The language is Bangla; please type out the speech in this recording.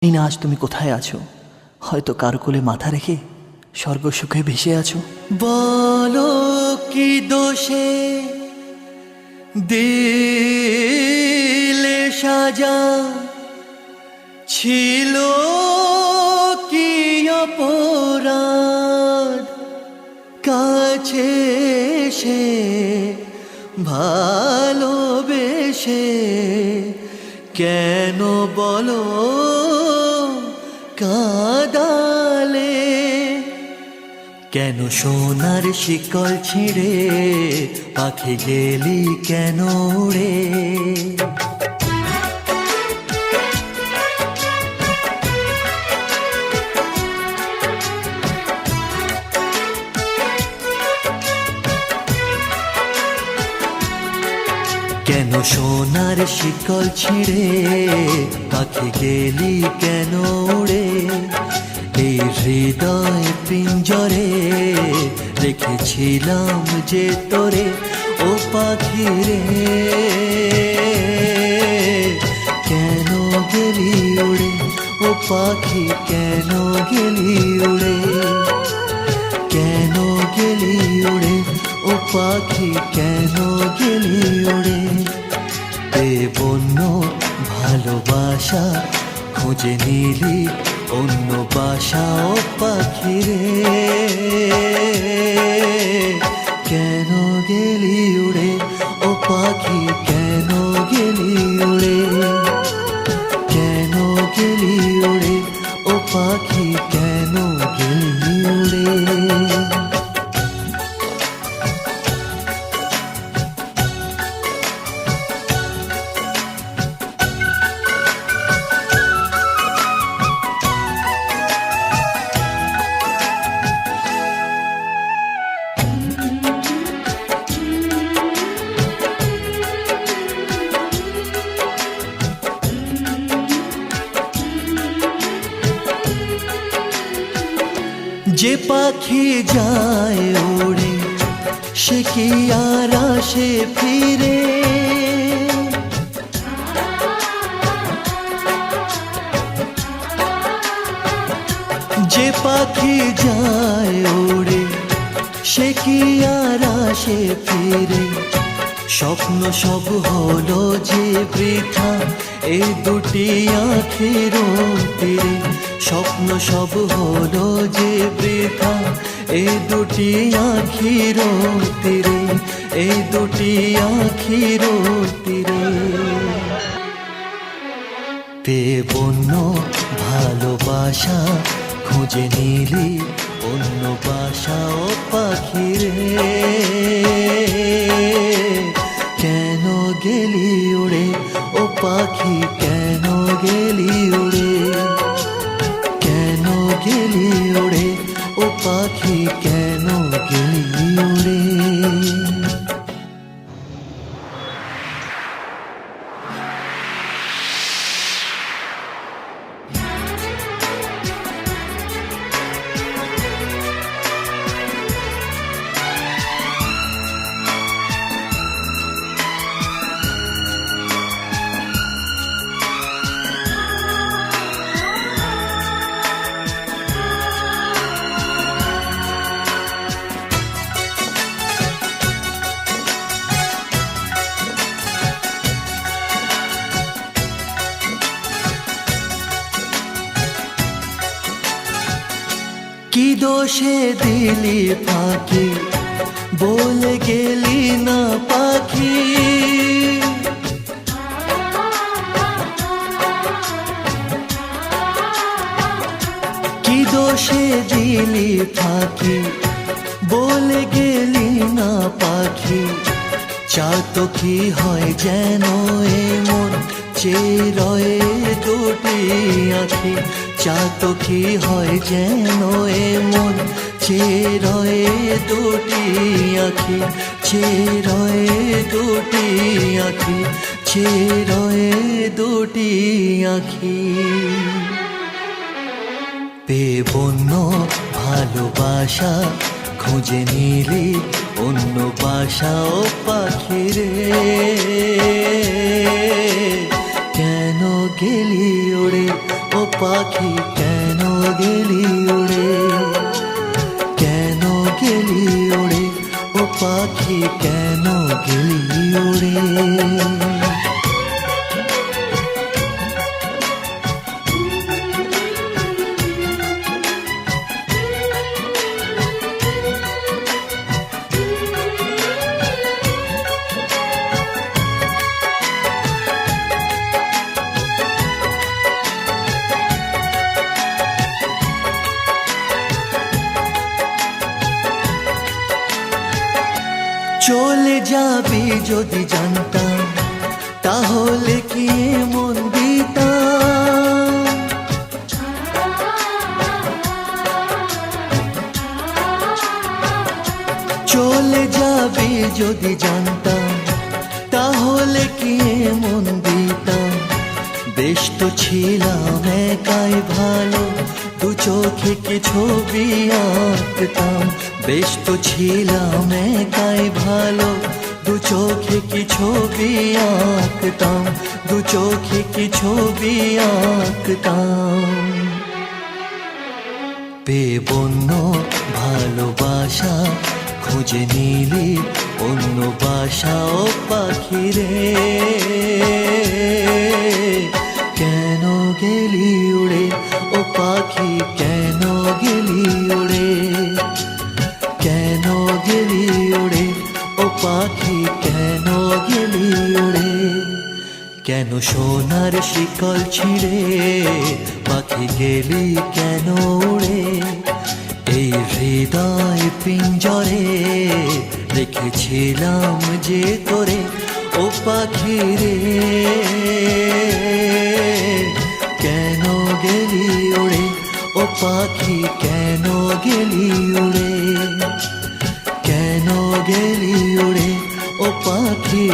এই না আজ তুমি কোথায় আছো, হয়তো কারো কোলে মাথা রেখে স্বর্গ সুখে ভেসে আছো। বলো কি দোষে দিলে সাজা, ছিল কি অপরাধ, কাছে সে ভালোবেসে কেন বলো কাঁদালে, কেন সোনার শিকল ছিঁড়ে পাখি গেলি কেন উড়ে। কেন সোনার শিকল ছিঁড়ে পাখি গেলি কেন উড়ে। এই হৃদয় পিঞ্জরে রেখেছিলাম যে তোরে, ও পাখি রে কেন গেলি উড়ে। ও পাখি কেন গেলি উড়ে, কেন গেলি উড়ে। ও পাখি কেন গেলি উড়ে। এ বন্য ভালোবাসা খুঁজে নিলি অন্য বাসা, ও পাখি রে কেন গেলি উড়ে। ও পাখি কেন গেলি উড়ে, কেন গেলি উড়ে। ও পাখি কেন গেলি উড়ে। যে পাখি যায় ওড়ে সে কি আর আসে ফিরে। যে পাখি যায় ওড়ে সে কি আর আসে ফিরে। স্বপ্ন সব হলো যে বৃথা এ দুটি আঁখের তীরে। স্বপ্ন সব হলো যে বৃথা এ দুটি আঁখির তীরে, এ দুটি আঁখির তীরে। পেয়ে বন্য ভালোবাসা খুঁজে নিলি অন্য বাসা, ও পাখি রে কেন গেলি উড়ে। ও পাখি কেন গেলি উড়ে, কেন গেলি উড়ে। ও পাখি কেন গেলি উড়ে। কি দোষে দিলি ফাঁকি বলে গেলি না পাখি। কি দোষে দিলি ফাঁকি বলে গেলি না পাখি। চাতো কি হয় যেন এমন চেয়ে রয়ে দুটি আঁখি। চাতো কি হয় যেন এমন চেয়ে রয়ে দুটি আঁখি, চেয়ে রয়ে দুটি আঁখি, চেয়ে রয়ে দুটি আঁখি। পেয়ে বন্য ভালোবাসা খুঁজে নিলি অন্য বাসা, ও পাখি রে কেন গেলি উড়ে। ও পাখি কেন গেলি উড়ে, কেন গেলি উড়ে, ও পাখি কেন গেলি উড়ে। চলে যাবি যদি জানতাম, তাহলে কি মন দিতাম। চলে যাবি যদি জানতাম, তাহলে কি মন দিতাম। বেশ তো ছিলাম একাই ভালো, দু চোখে কি ছবি আঁকতাম। বেশ তো ছিলাম একাই ভালো, দু চোখে কি ছবি আঁকতাম, দু চোখে কি ছবি আঁকতাম। পেবন্য ভালোবাসা খুঁজে নিলি অন্য বাসা, ও পাখি রে কেন গেলি উড়ে, ও পাখি কেন গেলি উড়ে, কেন গেলি উড়ে, ও পাখি কেন গেলি উড়ে। কেন সোনার শিকল ছিঁড়ে পাখি গেলি কেন উড়ে। এই হৃদয় পিঞ্জরে রেখেছিলাম যে তোরে, ও পাখি রে কেন গেলি উড়ে, ও পাখি কেন গেলি উড়ে, কেন গেলি উড়ে, ও পাখি।